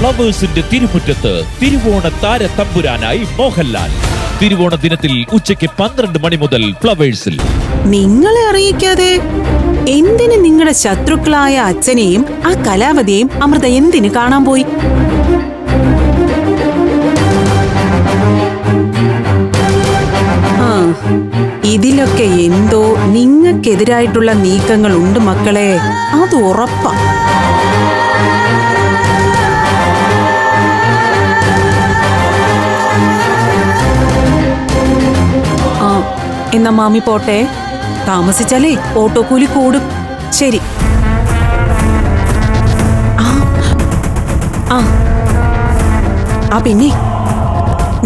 ഫ്ലവേഴ്സിന്റെ തിരുമുറ്റത്ത് തിരുവോണ താര തമ്പുരാനായി മോഹൻലാൽ. തിരുവോണ ദിനത്തിൽ ഉച്ചയ്ക്ക് 12 മണി മുതൽ ഫ്ലവേഴ്സിൽ. നിങ്ങളെ അറിയിക്കാതെ എന്തിന് നിങ്ങളുടെ ശത്രുക്കളായ അച്ഛനെയും ആ കലാവതിയെയും അമൃത എന്തിന് കാണാൻ പോയി? ഇതിലൊക്കെ എന്തോ നിങ്ങൾക്കെതിരായിട്ടുള്ള നീക്കങ്ങൾ ഉണ്ട് മക്കളെ, അത് ഉറപ്പാ. എന്നാ മാമി പോട്ടെ, താമസിച്ചാലേ ഓട്ടോ കൂലി കൂടും. ശരി. പിന്നെ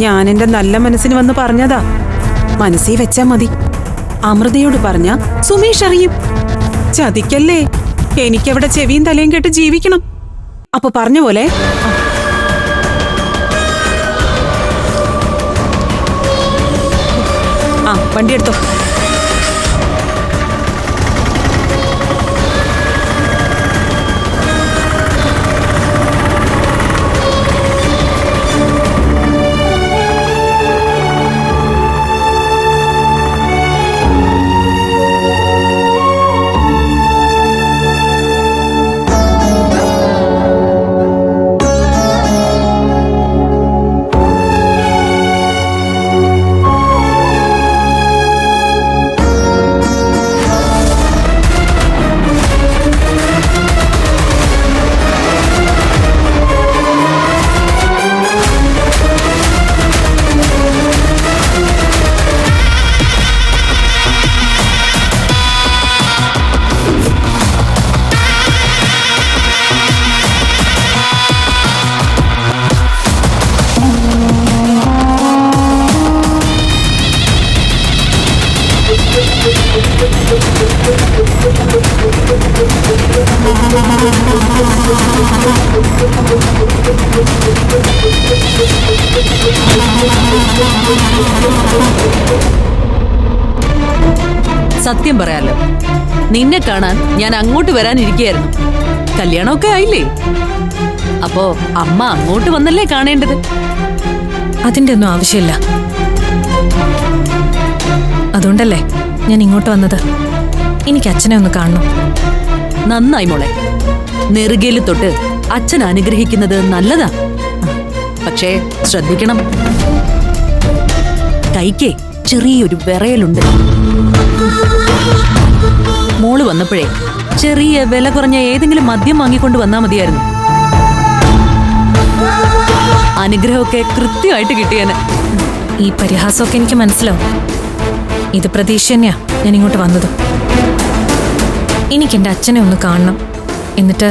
ഞാൻ എന്റെ നല്ല മനസ്സിന് വന്ന് പറഞ്ഞതാ. മനസ്സിൽ വെച്ചാ മതി. അമൃതയോട് പറഞ്ഞ സുമേഷ് അറിയും. ചതിക്കല്ലേ, എനിക്കവിടെ ചെവിയും തലയും കേട്ട് ജീവിക്കണം. അപ്പൊ പറഞ്ഞ പോലെ വണ്ടി എടുത്തോ. സത്യം പറയാലോ, നിന്നെ കാണാൻ ഞാൻ അങ്ങോട്ട് വരാനിരിക്കുകയായിരുന്നു. കല്യാണമൊക്കെ ആയില്ലേ, അപ്പോ അമ്മ അങ്ങോട്ട് വന്നല്ലേ കാണേണ്ടത്. അതിന്റെ ഒന്നും ആവശ്യമില്ല. അതുകൊണ്ടല്ലേ ഞാൻ ഇങ്ങോട്ട് വന്നത്. എനിക്ക് അച്ഛനെ ഒന്ന് കാണണം. നന്നായി മോളെ, നെറുകയിൽ തൊട്ട് അച്ഛൻ അനുഗ്രഹിക്കുന്നത് നല്ലതാ. പക്ഷേ ശ്രദ്ധിക്കണം, കൈക്ക് ചെറിയൊരു വിറയലുണ്ട്. മോള് വന്നപ്പോഴേ ചെറിയ വില കുറഞ്ഞ ഏതെങ്കിലും മദ്യം വാങ്ങിക്കൊണ്ട് വന്നാ മതിയായിരുന്നു. അനുഗ്രഹമൊക്കെ കൃത്യമായിട്ട് കിട്ടിയേനെ. ഈ പരിഹാസമൊക്കെ എനിക്ക് മനസ്സിലാവും. ഇത് പ്രതീക്ഷ തന്നെയാ ഞാൻ ഇങ്ങോട്ട് വന്നത്. എനിക്ക് എൻ്റെ അച്ഛനെ ഒന്ന് കാണണം. എന്നിട്ട്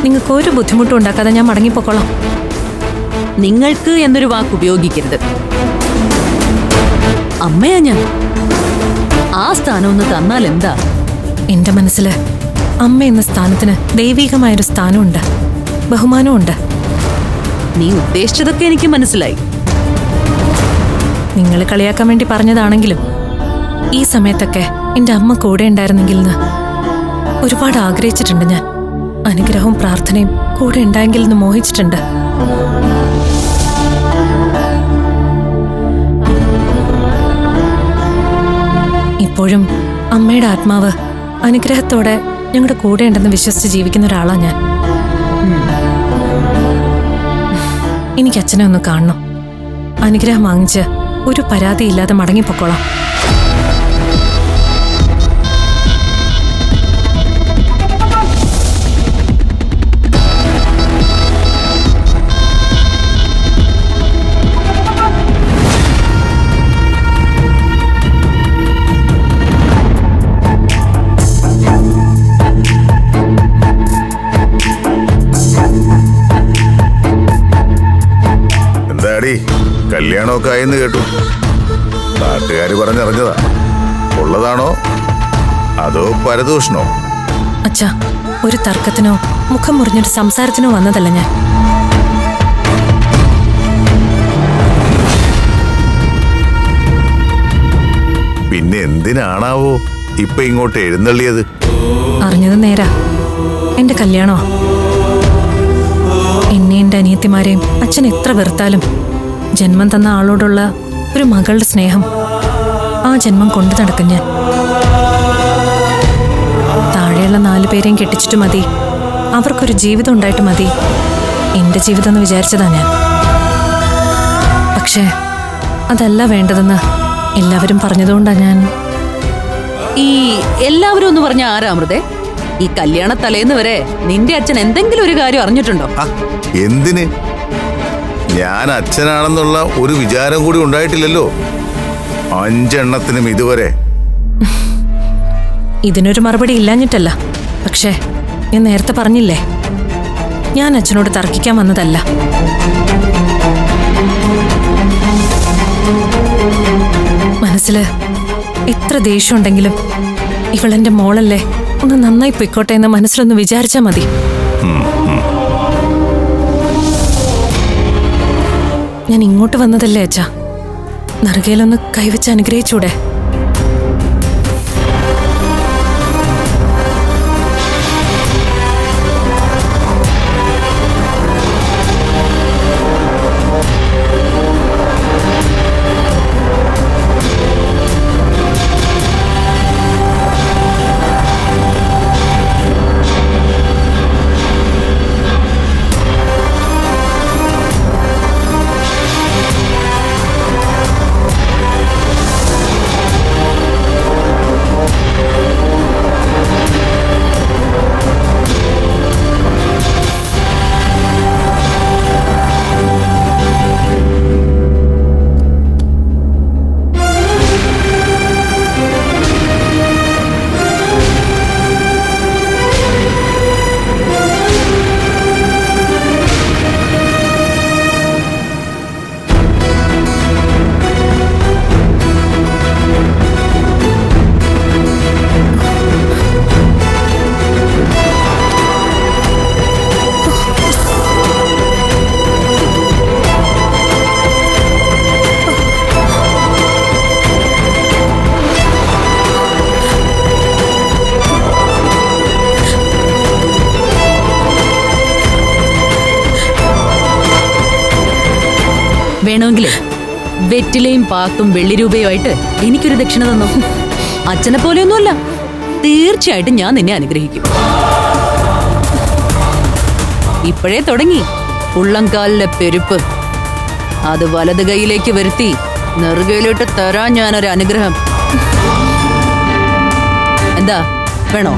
നിങ്ങൾക്ക് ഒരു ബുദ്ധിമുട്ടും ഉണ്ടാക്കാതെ ഞാൻ മടങ്ങിപ്പോക്കോളാം. നിങ്ങൾക്ക് എന്നൊരു വാക്ക് ഉപയോഗിക്കരുത്. അമ്മയാ ഞാൻ. ആ സ്ഥാനം ഒന്ന് തന്നാൽ എന്താ? എന്റെ മനസ്സില് അമ്മ എന്ന സ്ഥാനത്തിന് ദൈവികമായൊരു സ്ഥാനമുണ്ട്, ബഹുമാനമുണ്ട്. നീ ഉദ്ദേശിച്ചതൊക്കെ എനിക്ക് മനസ്സിലായി. നിങ്ങൾ കളിയാക്കാൻ വേണ്ടി പറഞ്ഞതാണെങ്കിലും ഈ സമയത്തൊക്കെ എന്റെ അമ്മ കൂടെ ഉണ്ടായിരുന്നെങ്കിൽ എന്ന് ഒരുപാട് ആഗ്രഹിച്ചിട്ടുണ്ട് ഞാൻ. അനുഗ്രഹവും പ്രാർത്ഥനയും കൂടെ ഉണ്ടായെങ്കിൽ എന്ന് മോഹിച്ചിട്ടുണ്ട്. ഇപ്പോഴും അമ്മയുടെ ആത്മാവ് അനുഗ്രഹത്തോടെ ഞങ്ങളുടെ കൂടെ ഉണ്ടെന്ന് വിശ്വസിച്ച് ജീവിക്കുന്ന ഒരാളാ ഞാൻ. എനിക്ക് അച്ഛനെ ഒന്ന് കാണണം. അനുഗ്രഹം വാങ്ങിച്ച് ഒരു പരാതിയില്ലാതെ മടങ്ങിപ്പോക്കോളാം. കല്യാണമൊക്കെ ആയെന്ന് കേട്ടു. നാട്ടുകാര് പറഞ്ഞറിഞ്ഞതാ. ഉള്ളതാണോ അതോ പരദൂഷണോ? അച്ഛാ, ഒരു തർക്കത്തിനോ മുഖം മുറിഞ്ഞൊരു സംസാരത്തിനോ വന്നതല്ല ഞാൻ. പിന്നെ എന്തിനാണാവോ ഇപ്പൊ ഇങ്ങോട്ട് എഴുന്നള്ളിയത്? അറിഞ്ഞത് നേരാ, എന്റെ കല്യാണോ. എന്നെ എൻ്റെ അനിയത്തിമാരെയും അച്ഛൻ എത്ര വെറുത്താലും ജന്മം തന്ന ആളോടുള്ള ഒരു മകളുടെ സ്നേഹം ആ ജന്മം കൊണ്ടു നടക്കും ഞാൻ. താഴെയുള്ള 4 പേരെയും കെട്ടിച്ചിട്ട് മതി, അവർക്കൊരു ജീവിതം ഉണ്ടായിട്ട് മതി എൻ്റെ ജീവിതം എന്ന് വിചാരിച്ചതാ ഞാൻ. പക്ഷേ അതല്ല വേണ്ടതെന്ന് എല്ലാവരും പറഞ്ഞതുകൊണ്ടാണ് ഞാൻ. ഈ എല്ലാവരും എന്ന് പറഞ്ഞ ആരാ അമൃതേ? ഈ കല്യാണ തലേന്ന് വരെ നിന്റെ അച്ഛൻ എന്തെങ്കിലും ഒരു കാര്യം അറിഞ്ഞിട്ടുണ്ടോ? എന്തിന്? ഞാൻ അച്ഛനാണെന്നുള്ള ഒരു വിചാരം കൂടി ഉണ്ടായിട്ടില്ലല്ലോ 5 എണ്ണത്തിനും ഇതുവരെ. ഇതിനൊരു മറുപടി ഇല്ലാഞ്ഞിട്ടല്ല, പക്ഷേ ഞാൻ നേരത്തെ പറഞ്ഞില്ലേ, ഞാൻ അച്ഛനോട് തർക്കിക്കാൻ വന്നതല്ല. മനസ്സില് എത്ര ദേഷ്യമുണ്ടെങ്കിലും ഇവളെന്റെ മോളല്ലേ, ഒന്ന് നന്നായി പൊയ്ക്കോട്ടെ എന്ന് മനസ്സിലൊന്ന് വിചാരിച്ചാ മതി. ഞാൻ ഇങ്ങോട്ട് വന്നതല്ലേ അച്ഛാ, നറുകയിലൊന്ന് കൈവച്ച് അനുഗ്രഹിച്ചൂടെ? വേണമെങ്കിലേ വെറ്റിലയും പാത്തും വെള്ളി രൂപയുമായിട്ട് എനിക്കൊരു ദക്ഷിണ തന്നു. അച്ഛനെ പോലെയൊന്നുമല്ല, തീർച്ചയായിട്ടും ഞാൻ നിന്നെ അനുഗ്രഹിക്കും. ഇപ്പോഴേ തുടങ്ങി ഉള്ളംകാലിലെ പെരുപ്പ്. അത് വലത് കൈയിലേക്ക് വരുത്തി നെറുകയിലോട്ട് തരാൻ ഞാനൊരു അനുഗ്രഹം. എന്താ വേണോ?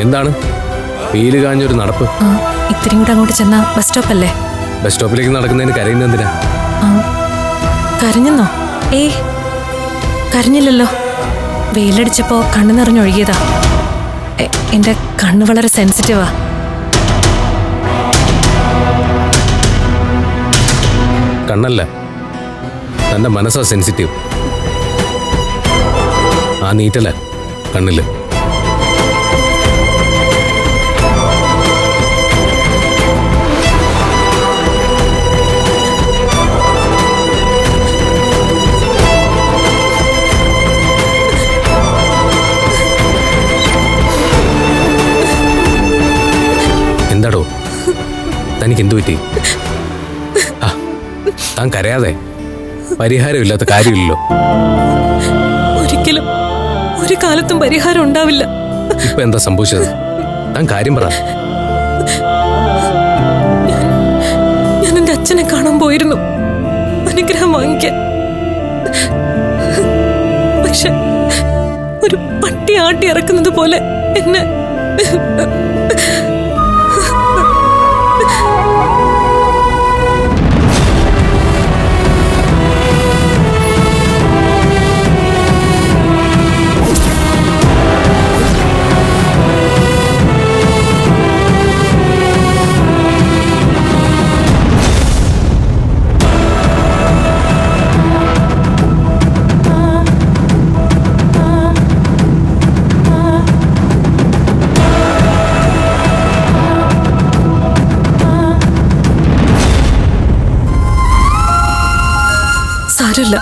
എന്താണ് വെയില് കാഞ്ഞൊരു നടപ്പ്? ഇത്രയും കൂടെ അങ്ങോട്ട് ചെന്നാ ബസ് സ്റ്റോപ്പ് അല്ലേ? ബസ് സ്റ്റോപ്പിലേക്ക് നടക്കുന്നതിന് കരയുന്ന എന്തിനാ? കരഞ്ഞെന്നോ? കരഞ്ഞില്ലല്ലോ. വെയിലടിച്ചപ്പോ കണ്ണു നിറഞ്ഞൊഴുകിയതാ. എന്റെ കണ്ണ് വളരെ സെൻസിറ്റീവാ. കണ്ണല്ല, തന്റെ മനസ്സാ സെൻസിറ്റീവ്. ആ നീറ്റല്ല കണ്ണില്. എന്താടോ തനിക്ക് എന്തു പറ്റി? താൻ കരയാതെ, പരിഹാരമില്ലാത്ത കാര്യമില്ലല്ലോ. ഒരിക്കലും ഒരു കാലത്തും പരിഹാരം ഉണ്ടാവില്ല. ഇപ്പൊ എന്താ സംഭവിച്ചത്? താൻ കാര്യം പറ. ഞാൻ എന്റെ അച്ഛനെ കാണാൻ പോയിരുന്നു. അനുഗ്രഹം വാങ്ങിക്കാൻ. പക്ഷെ ഒരു പട്ടി ആട്ടി ഇറക്കുന്നത് പോലെ എന്നെ സാരമില്ല,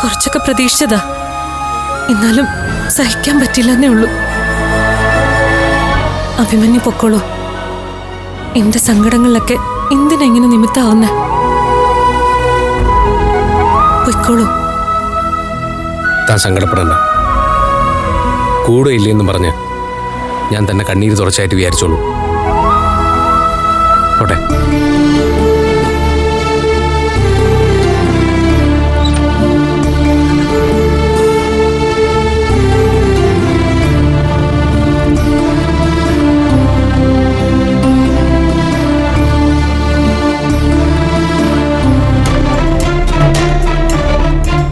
കുറച്ചൊക്കെ പ്രതീക്ഷിച്ചതാ. എന്നാലും സഹിക്കാൻ പറ്റില്ലെന്നേ ഉള്ളൂ. അഭിമന്യു പൊക്കോളൂ. എന്റെ സങ്കടങ്ങളിലൊക്കെ എന്തിനെങ്ങനെ നിമിത്താവുന്നേ? പൊയ്ക്കോളൂ. താൻ സങ്കടപ്പെടണ്ട. കൂടെ ഇല്ലെന്ന് പറഞ്ഞ് ഞാൻ തന്നെ കണ്ണീര് തുടച്ചായിട്ട് വിചാരിച്ചോളൂ. ഓട്ടെ.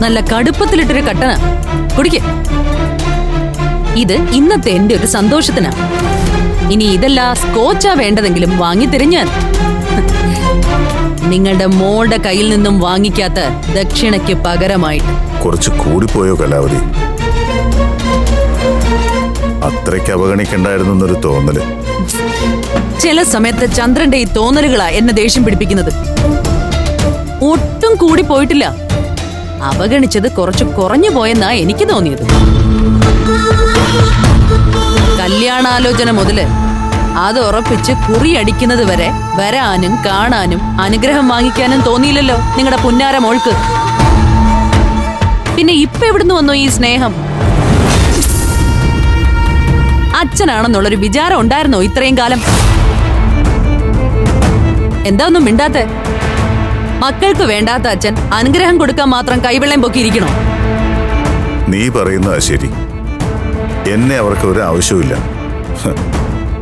നല്ല കടുപ്പത്തിലിട്ടൊരു കട്ടന കുടിക്ക. ഇത് ഇന്നത്തെ എന്റെ ഒരു സന്തോഷത്തിനാ. ഇനി ഇതല്ല സ്കോച്ചാ വേണ്ടതെങ്കിലും വാങ്ങിത്തരും ഞാൻ. നിങ്ങളുടെ മോളുടെ കയ്യിൽ നിന്നും വാങ്ങിക്കാത്ത ദക്ഷിണയ്ക്ക് പകരമായിട്ട്. കുറച്ച് കൂടിപ്പോയോ കലാവതി? അത്രയ്ക്ക് അവഗണിക്കണ്ടായിരുന്നു എന്നൊരു തോന്നല്. ചില സമയത്ത് ചന്ദ്രന്റെ ഈ തോന്നലുകളാ എന്നെ ദേഷ്യം പിടിപ്പിക്കുന്നത്. ഒട്ടും കൂടി പോയിട്ടില്ല. അവഗണിച്ചത് കുറച്ച് കുറഞ്ഞു പോയെന്നാ എനിക്ക് തോന്നിയത്. കല്യാണാലോചന മുതല് അത് ഉറപ്പിച്ച് കുറിയടിക്കുന്നത് വരെ വരാനും കാണാനും അനുഗ്രഹം വാങ്ങിക്കാനും തോന്നിയില്ലല്ലോ നിങ്ങളുടെ പുന്നാര മോൾക്ക്. പിന്നെ ഇപ്പൊ എവിടുന്ന് വന്നു ഈ സ്നേഹം? അച്ഛനാണെന്നുള്ളൊരു വിചാരം ഉണ്ടായിരുന്നോ ഇത്രയും കാലം? എന്താ ഒന്നും മിണ്ടാത്തെ? മക്കൾക്ക് വേണ്ടാത്ത അച്ഛൻ അനുഗ്രഹം കൊടുക്കാൻ മാത്രം കൈവെള്ളം പൊക്കിയിരിക്കണോ? നീ പറയുന്നതാ ശരി. എന്നെ അവർക്ക് ഒരു ആവശ്യമില്ല.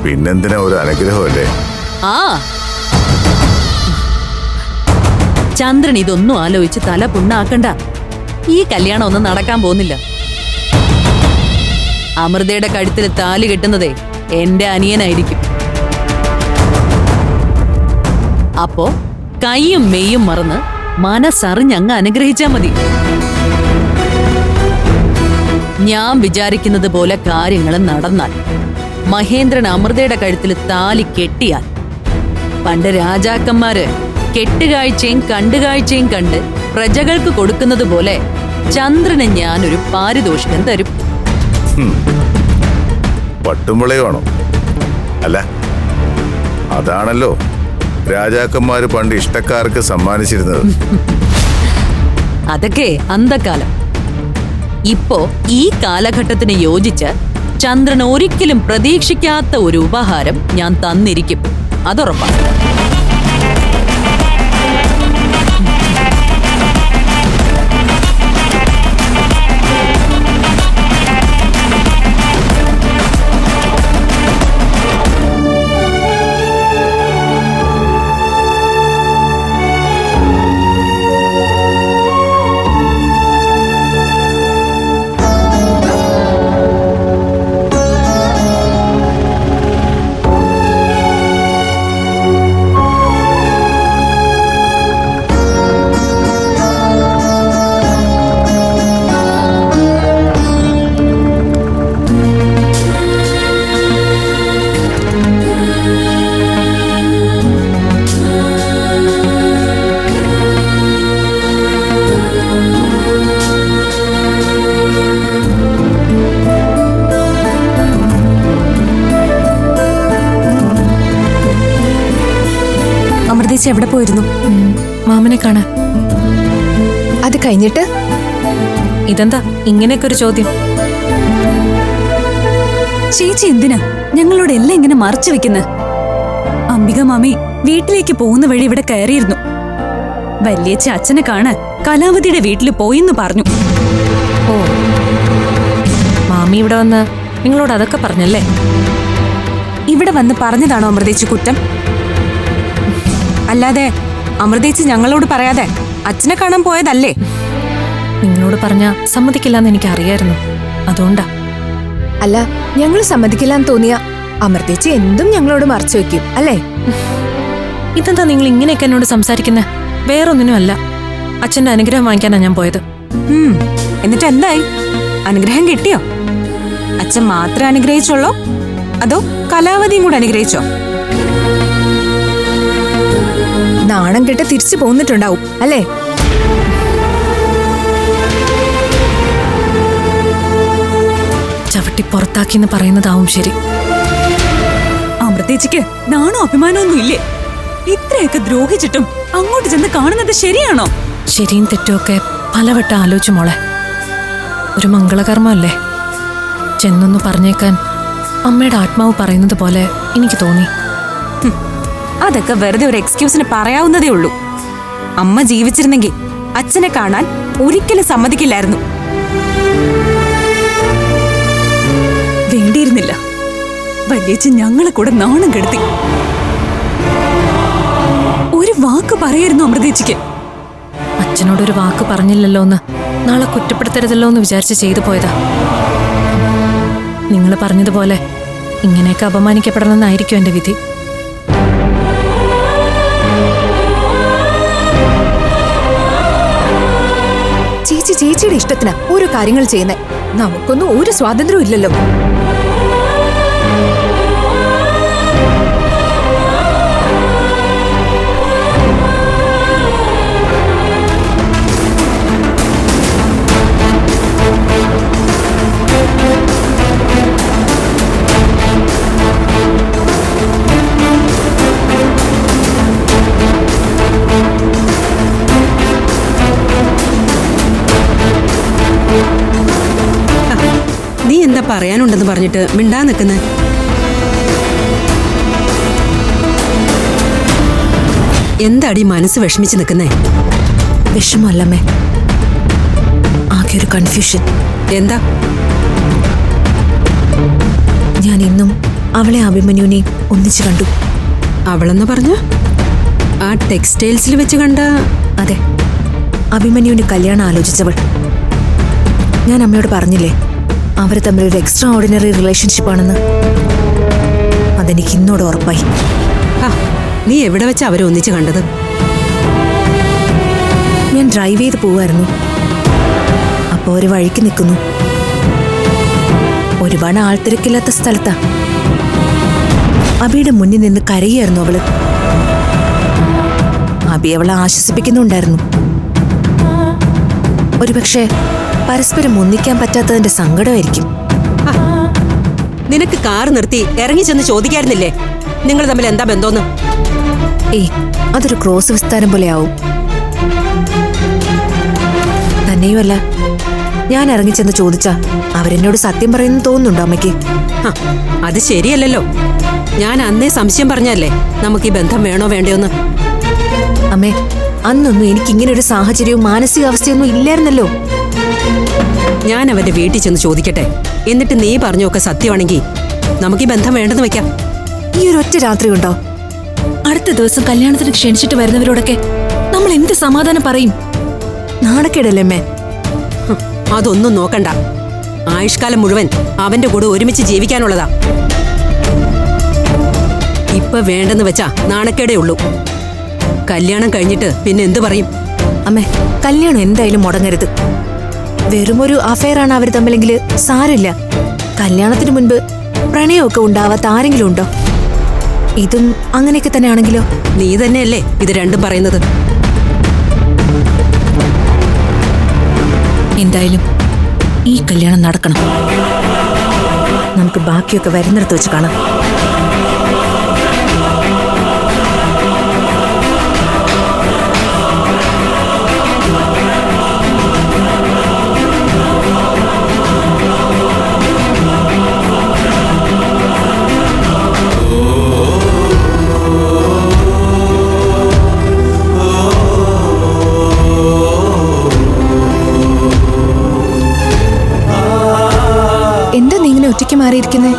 പിന്നെന്തിനാ ഒരു അനുഗ്രഹമല്ലേ? ആ ചന്ദ്രൻ ഇതൊന്നും ആലോചിച്ച് തല പുണ്ണാക്കണ്ട. ഈ കല്യാണം ഒന്നും നടക്കാൻ പോകുന്നില്ല. അമൃതയുടെ കഴുത്തിൽ താലി കെട്ടുന്നതേ എന്റെ അനിയനായിരിക്കും. അപ്പോ കൈയും മെയ്യും മറന്ന് മനസ്സറിഞ്ഞങ്ങ് അനുഗ്രഹിച്ചാ മതി. ഞാൻ വിചാരിക്കുന്നത് പോലെ കാര്യങ്ങൾ നടന്നാൽ, മഹേന്ദ്രൻ അമൃതയുടെ കഴുത്തിൽ താലി കെട്ടിയാൽ, പണ്ട് രാജാക്കന്മാര് കെട്ടുകാഴ്ചയും കണ്ടുകാഴ്ചയും കണ്ട് പ്രജകൾക്ക് കൊടുക്കുന്നത് പോലെ ചന്ദ്രന് ഞാനൊരു പാരിതോഷികം തരും. പട്ടുമ്പളയാണോ? അല്ല, അതാണല്ലോ രാജാക്കന്മാര് പണ്ട് ഇഷ്ടക്കാർക്ക് സമ്മാനിച്ചിരുന്നത്. അതൊക്കെ അന്തകാലം. ഇപ്പോ ഈ കാലഘട്ടത്തിന് യോജിച്ച് ചന്ദ്രൻ ഒരിക്കലും പ്രതീക്ഷിക്കാത്ത ഒരു ഉപഹാരം ഞാൻ തന്നിരിക്കും. അതുറപ്പാണ്. ചേച്ചി എവിടെ പോയിരുന്നു? മാമനെ കാണാൻ. അത് കഴിഞ്ഞിട്ട് ഇതെന്താ ഇങ്ങനെയൊക്കെ ഒരു ചോദ്യം? ചേച്ചി എന്തിനാ ഞങ്ങളോട് എല്ലാം ഇങ്ങനെ മറച്ചു വെക്കുന്നത്? അംബിക മാമി വീട്ടിലേക്ക് പോകുന്ന വഴി ഇവിടെ കയറിയിരുന്നു. വല്യച്ഛ അച്ഛനെ കാണാൻ കലാവതിയുടെ വീട്ടിൽ പോയിന്ന് പറഞ്ഞു. ഓ, മാമി ഇവിടെ വന്ന് നിങ്ങളോട് അതൊക്കെ പറഞ്ഞല്ലേ? ഇവിടെ വന്ന് പറഞ്ഞതാണോ അമൃതേച്ചി കുറ്റം? അല്ലാതെ അമൃതേച്ചി ഞങ്ങളോട് പറയാതെ അച്ഛനെ കാണാൻ പോയതല്ലേ? നിങ്ങളോട് പറഞ്ഞാ സമ്മതിക്കില്ലെന്ന് എനിക്ക് അറിയായിരുന്നു, അതുകൊണ്ടാ. അല്ല, ഞങ്ങൾ സമ്മതിക്കില്ലാന്ന് തോന്നിയ അമൃതേച്ചി എന്തും ഞങ്ങളോട് മറച്ചു വെക്കും അല്ലേ? ഇതെന്താ നിങ്ങൾ ഇങ്ങനെയൊക്കെ എന്നോട് സംസാരിക്കുന്നത്? വേറൊന്നിനും അല്ല, അച്ഛന്റെ അനുഗ്രഹം വാങ്ങിക്കാനാ ഞാൻ പോയത്. എന്നിട്ട് എന്തായി? അനുഗ്രഹം കിട്ടിയോ? അച്ഛൻ മാത്രം അനുഗ്രഹിച്ചോളോ അതോ കലാവതിയും കൂടെ അനുഗ്രഹിച്ചോ? നാണം കെട്ട് തിരിച്ചു പോന്നിട്ടുണ്ടാവും അല്ലേ? ചവിട്ടി പുറത്താക്കിന്ന് പറയുന്നതാവും ശരി. അമൃതേച്ചിക്ക് നാണോ അഭിമാനമൊന്നും ഇല്ലേ? ഇത്രയൊക്കെ ദ്രോഹിച്ചിട്ടും അങ്ങോട്ട് ചെന്ന് കാണുന്നത് ശരിയാണോ? ശരിയും തെറ്റുമൊക്കെ പലവട്ടം ആലോചിച്ചു മോളെ. ഒരു മംഗളകർമ്മല്ലേ, ചെന്നൊന്നു പറഞ്ഞേക്കാൻ അമ്മയുടെ ആത്മാവ് പറയുന്നത് പോലെ എനിക്ക് തോന്നി. അതൊക്കെ വെറുതെ ഒരു എക്സ്ക്യൂസിന് പറയാവുന്നതേ ഉള്ളൂ. അമ്മ ജീവിച്ചിരുന്നെങ്കിൽ അച്ഛനെ കാണാൻ ഒരിക്കലും സമ്മതിക്കില്ലായിരുന്നു. വേണ്ടിയിരുന്നില്ല. വല്യച്ഛൻ ഞങ്ങളെ കൂടെ നാണം കെടുത്തി. ഒരു വാക്ക് പറയായിരുന്നു അമൃതേച്ചിക്ക്. അച്ഛനോടൊരു വാക്ക് പറഞ്ഞില്ലല്ലോ എന്ന് നാളെ കുറ്റപ്പെടുത്തരുതല്ലോ എന്ന് വിചാരിച്ച് ചെയ്തു പോയതാ. നിങ്ങൾ പറഞ്ഞതുപോലെ ഇങ്ങനെയൊക്കെ അപമാനിക്കപ്പെടണമെന്നായിരിക്കും എന്റെ വിധി. ചേച്ചിയുടെ ഇഷ്ടത്തിനാ ഓരോ കാര്യങ്ങൾ ചെയ്യുന്നേ. നമുക്കൊന്നും ഒരു സ്വാതന്ത്ര്യവും ഇല്ലല്ലോ. നീ എന്താ പറയാനുണ്ടെന്ന് പറഞ്ഞിട്ട് മിണ്ടാ നിൽക്കുന്നേ? എന്താടി മനസ്സ് വിഷമിച്ച് നിൽക്കുന്നേ? വിഷമല്ലമ്മേ, ആകെ ഒരു കൺഫ്യൂഷൻ. എന്താ? ഞാൻ ഇന്നും അവളെ അഭിമന്യുവിനെയും ഒന്നിച്ചു കണ്ടു. അവളെന്ന് പറഞ്ഞ ആ ടെക്സ്റ്റൈൽസിൽ വെച്ച് കണ്ട? അതെ, അഭിമന്യുവിന്റെ കല്യാണം ആലോചിച്ചവൾ. ഞാൻ അമ്മയോട് പറഞ്ഞില്ലേ അവർ തമ്മിലൊരു എക്സ്ട്രാ ഓർഡിനറി റിലേഷൻഷിപ്പ് ആണെന്ന്. അതെനിക്ക് ഇന്നോട് ഉറപ്പായി. നീ എവിടെ വെച്ച് അവരെ ഒന്നിച്ച് കണ്ടത്? ഞാൻ ഡ്രൈവ് ചെയ്ത് പോവായിരുന്നു. അപ്പോ ഒരു വഴിക്ക് നിൽക്കുന്നു. ഒരുപാട് ആൾത്തിരക്കില്ലാത്ത സ്ഥലത്താ. അബിയുടെ മുന്നിൽ നിന്ന് കരയായിരുന്നു അവള്. അബി അവളെ ആശ്വസിപ്പിക്കുന്നുണ്ടായിരുന്നു. ഒരുപക്ഷെ പരസ്പരം ഒന്നിക്കാൻ പറ്റാത്തതിന്റെ സങ്കടമായിരിക്കും. നിനക്ക് കാർ നിർത്തി ഇറങ്ങി ചെന്ന് ചോദിക്കായിരുന്നില്ലേ നിങ്ങൾ തമ്മിൽ എന്താ ബന്ധമെന്ന്? ഏയ്, അതൊരു ക്രോസ് വിസ്താരം പോലെ ആവും. തന്നെയുമല്ല, ഞാൻ ഇറങ്ങിച്ചെന്ന് ചോദിച്ചാ അവരെന്നോട് സത്യം പറയുന്നു തോന്നുന്നുണ്ടോ അമ്മയ്ക്ക്? അത് ശരിയല്ലല്ലോ. ഞാൻ അന്നേ സംശയം പറഞ്ഞല്ലേ നമുക്ക് ഈ ബന്ധം വേണോ വേണ്ടയോന്ന്. അമ്മേ, അന്നൊന്നും എനിക്കിങ്ങനെ ഒരു സാഹചര്യവും മാനസികാവസ്ഥയൊന്നും ഇല്ലായിരുന്നല്ലോ. ഞാൻ അവന്റെ വീട്ടിൽ ചെന്ന് ചോദിക്കട്ടെ, എന്നിട്ട് നീ പറഞ്ഞൊക്കെ സത്യമാണെങ്കിൽ നമുക്ക് ഈ ബന്ധം വേണ്ടെന്ന് വെക്കാം. ഈ ഒരു ഒറ്റ രാത്രി ഉണ്ടോ? അടുത്ത ദിവസം കല്യാണത്തിന് ക്ഷണിച്ചിട്ട് വരുന്നവരോടൊക്കെ നമ്മൾ എന്ത് സമാധാനം പറയും? നാണക്കേടല്ലേ അമ്മേ? അതൊന്നും നോക്കണ്ട. ആയുഷ്കാലം മുഴുവൻ അവന്റെ കൂടെ ഒരുമിച്ച് ജീവിക്കാനുള്ളതാ. ഇപ്പൊ വേണ്ടെന്ന് വെച്ചാ നാണക്കേടേ ഉള്ളൂ. കല്യാണം കഴിഞ്ഞിട്ട് പിന്നെ എന്തു പറയും? അമ്മേ, കല്യാണം എന്തായാലും മുടങ്ങരുത്. വെറുമൊരു അഫയറാണ് അവർ തമ്മിലെങ്കിൽ സാരമില്ല. കല്യാണത്തിന് മുൻപ് പ്രണയമൊക്കെ ഉണ്ടാവാത്ത ആരെങ്കിലും ഉണ്ടോ? ഇതും അങ്ങനെയൊക്കെ തന്നെ ആണെങ്കിലോ? നീ തന്നെയല്ലേ ഇത് രണ്ടും പറയുന്നത്. എന്തായാലും ഈ കല്യാണം നടക്കണം. നമുക്ക് ബാക്കിയൊക്കെ വരുന്നിടത്ത് വെച്ച് കാണാം. മാറിയിരിക്കുന്നേ?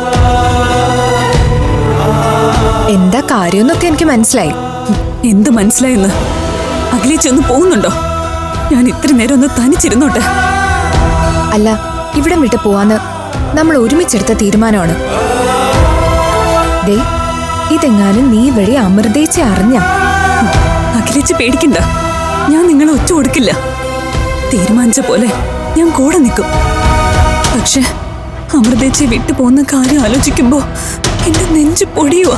എന്താ കാര്യമെന്നൊക്കെ എനിക്ക് മനസ്സിലായി. എന്ത് മനസ്സിലായെന്ന്? അഖിലേച്ചി ഒന്ന് പോകുന്നുണ്ടോ? ഞാൻ ഇത്ര നേരം ഒന്ന് തനിച്ചിരുന്നോട്ടെ. അല്ല, ഇവിടം വിട്ട് പോവാന്ന് നമ്മൾ ഒരുമിച്ചെടുത്ത തീരുമാനമാണ്. ദേ, ഇതെങ്ങാനും നീ വഴി അമൃതേച്ചി അറിഞ്ഞ. അഖിലേച്ചി പേടിക്കണ്ട, ഞാൻ നിങ്ങളെ ഒറ്റ കൊടുക്കില്ല. തീരുമാനിച്ച പോലെ ഞാൻ കൂടെ നിൽക്കും. പക്ഷെ അമൃതേച്ചി വിട്ടു പോകുന്ന കാര്യം ആലോചിക്കുമ്പോ എന്റെ നെഞ്ചു പൊടിയുവാ.